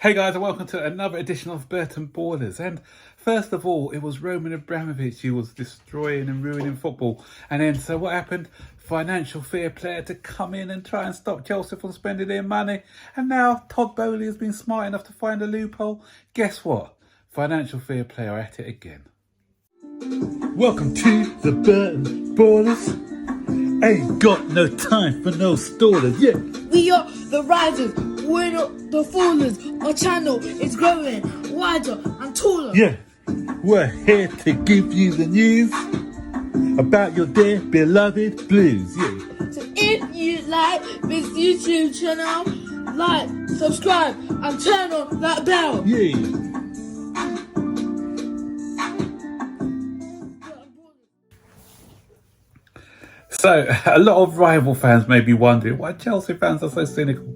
Hey guys, and welcome to another edition of Burton Ballers. And first of all, it was Roman Abramovich who was destroying and ruining football. And then, so what happened? Financial fair play to come in and try and stop Chelsea from spending their money. And now Todd Boehly has been smart enough to find a loophole. Guess what? Financial fair play are at it again. Welcome to the Burton Ballers. Ain't got no time for no stallers, yeah. We are the risers, we're not the fallers. Our channel is growing wider and taller. Yeah, we're here to give you the news about your dear beloved Blues, yeah. So if you like this YouTube channel, like, subscribe and turn on that bell. Yeah. So, a lot of rival fans may be wondering why Chelsea fans are so cynical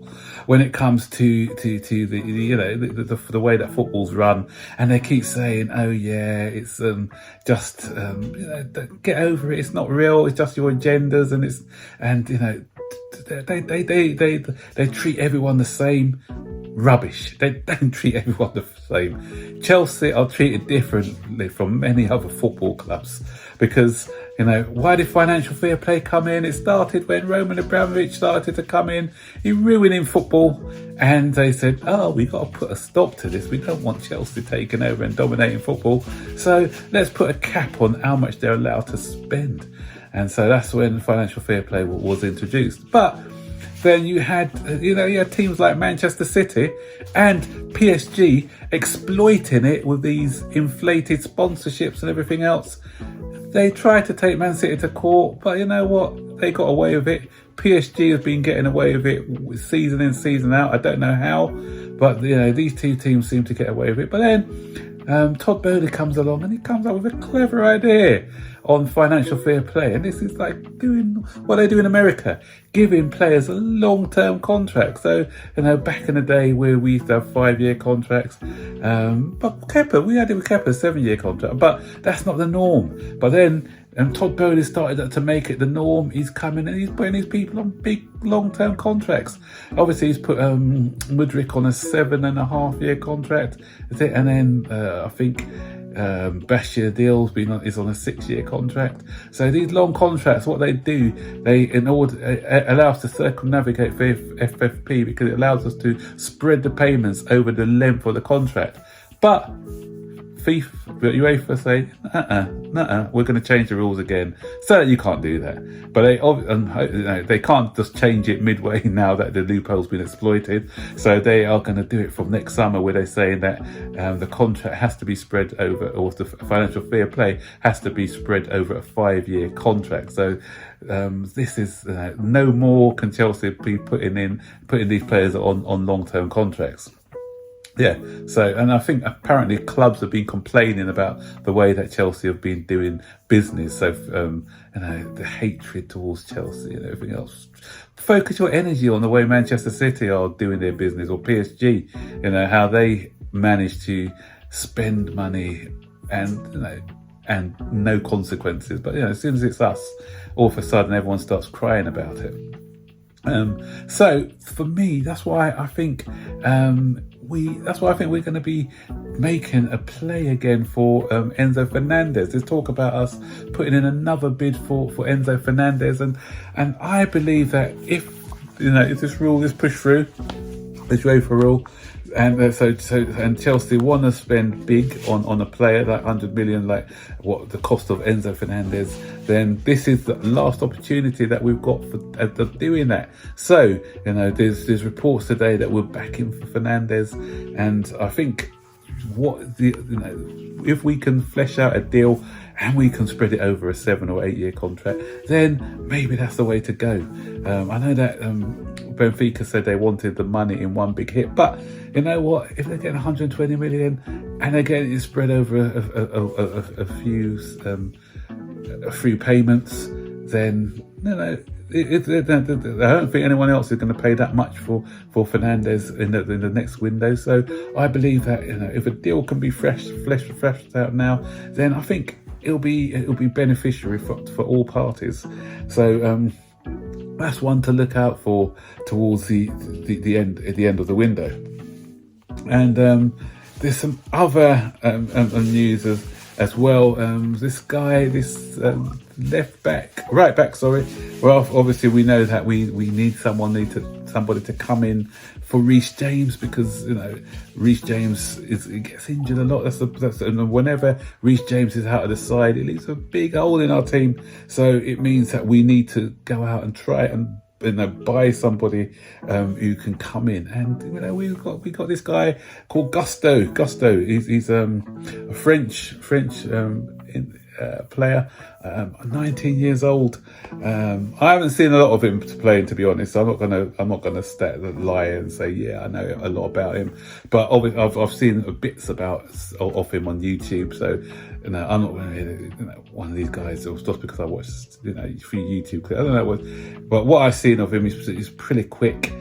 when it comes to the way that football's run, and they keep saying, "Oh yeah, it's just get over it. It's not real. It's just your agendas, they treat everyone the same." Rubbish. They don't treat everyone the same. Chelsea are treated differently from many other football clubs because, why did financial fair play come in? It started when Roman Abramovich started to come in. He ruining football, and they said, "Oh, we got to put a stop to this. We don't want Chelsea taking over and dominating football. So let's put a cap on how much they're allowed to spend." And so that's when financial fair play was introduced. But then you had teams like Manchester City and PSG exploiting it with these inflated sponsorships and everything else. They tried to take Man City to court, but you know what? They got away with it. PSG has been getting away with it season in, season out. I don't know how, but these two teams seem to get away with it. But then Todd Boehly comes along and he comes up with a clever idea on financial fair play, and this is like doing what they do in America, giving players a long-term contract. So back in the day where we used to have 5-year contracts, but we had it with Kepa, a 7-year contract, but that's not the norm. But then Todd Boehly started to make it the norm. He's coming and he's putting these people on big long-term contracts. Obviously, he's put Mudryk on a 7.5-year contract, and then I think Bashir Deal's is on a 6-year contract. So these long contracts, what they do, it allows us to circumnavigate for FFP because it allows us to spread the payments over the length of the contract. But Uefa say, we're going to change the rules again, so you can't do that. But they can't just change it midway now that the loophole's been exploited. So they are going to do it from next summer, where they're saying that the contract has to be spread over, or the financial fair play has to be spread over a 5-year contract. So this is no more can Chelsea be putting these players on long-term contracts. Yeah, and I think apparently clubs have been complaining about the way that Chelsea have been doing business. So, the hatred towards Chelsea and everything else. Focus your energy on the way Manchester City are doing their business, or PSG, how they manage to spend money and no consequences. But, as soon as it's us, all of a sudden everyone starts crying about it. So for me, that's why I think we're going to be making a play again for Enzo Fernandez. There's talk about us putting in another bid for Enzo Fernandez, and I believe that if this push through, this Uefa rule, and Chelsea want to spend big on a player, like 100 million, like what the cost of Enzo Fernandez, then this is the last opportunity that we've got for doing that. So there's reports today that we're backing for Fernandez, and I think if we can flesh out a deal and we can spread it over a 7 or 8 year contract, then maybe that's the way to go. I know that Benfica said they wanted the money in one big hit, but you know what? If they're getting 120 million and they're getting it spread over a few payments, then I don't think anyone else is going to pay that much for Fernandez in the next window. So I believe that if a deal can be fleshed out now, then I think it'll be beneficiary for all parties. So that's one to look out for towards the end of the window. And there's some other news as well. This guy, right back, sorry. Well, obviously we know that we need somebody to come in for Reece James, because Reece James he gets injured a lot. And whenever Reece James is out of the side, it leaves a big hole in our team. So it means that we need to go out and try and buy somebody who can come in. And we got this guy called Gusto. He's a French player, 19 years old. I haven't seen a lot of him playing, to be honest. I'm not gonna lie and say I know a lot about him, but I've seen bits of him on YouTube. So I'm not one of these guys just because I watched through YouTube. I don't know but what I've seen of him is pretty quick.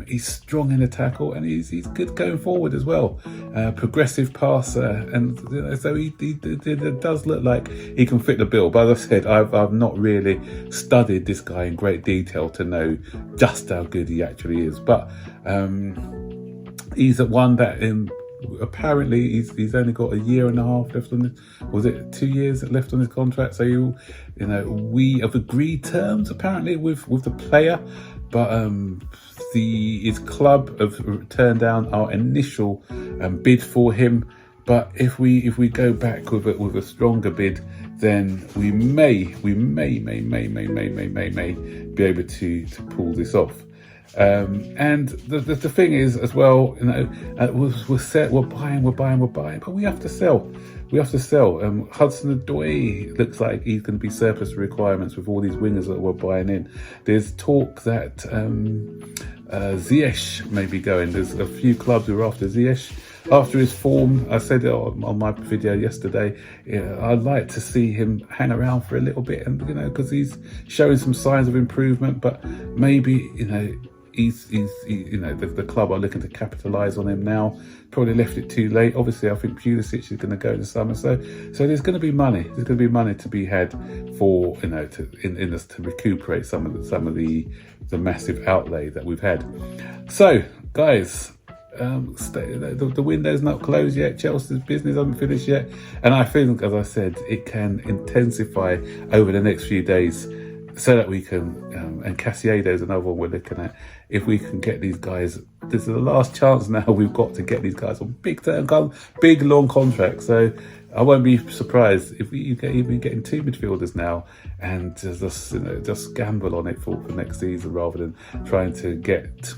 He's strong in the tackle, and he's good going forward as well. Progressive passer, and so he does look like he can fit the bill. But as I said, I've not really studied this guy in great detail to know just how good he actually is. But he's at one that apparently he's only got a year and a half left on was it 2 years left on his contract? So we have agreed terms apparently with the player, but his club have turned down our initial bid for him. But if we go back with a stronger bid, then we may be able to pull this off. And the thing is as well, we're buying, but we have to sell. Hudson-Odoi looks like he's going to be surplus requirements with all these wingers that we're buying in. There's talk that Ziyech may be going. There's a few clubs who are after Ziyech. After his form, I said it on my video yesterday, I'd like to see him hang around for a little bit, and because he's showing some signs of improvement, but maybe the club are looking to capitalise on him now. Probably left it too late. Obviously, I think Pulisic is going to go in the summer, so there's going to be money. There's going to be money to be had for to recuperate some of the massive outlay that we've had. So, guys. The window's not closed yet. Chelsea's business hasn't finished yet, and I think, as I said, it can intensify over the next few days, so that we can and Casiado's another one we're looking at. If we can get these guys, this is the last chance now we've got to get these guys on big long contracts. So I won't be surprised if you even getting 2 midfielders now, and just gamble on it for next season, rather than trying to get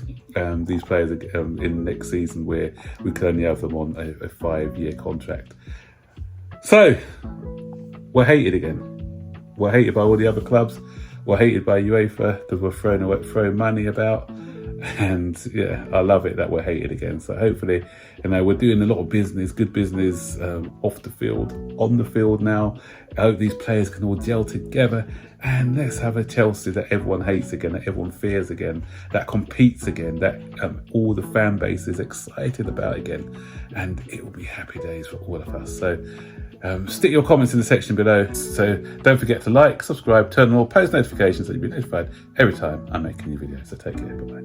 these players in next season where we can only have them on a 5-year contract. So we're hated again. We're hated by all the other clubs. We're hated by Uefa because we're throwing money about. And I love it that we're hated again. So hopefully, we're doing a lot of business, good business off the field, on the field now. I hope these players can all gel together, and let's have a Chelsea that everyone hates again, that everyone fears again, that competes again, that all the fan base is excited about again, and it will be happy days for all of us. So stick your comments in the section below. So don't forget to like, subscribe, turn on all post notifications so you'll be notified every time I make a new video. So take care, bye bye.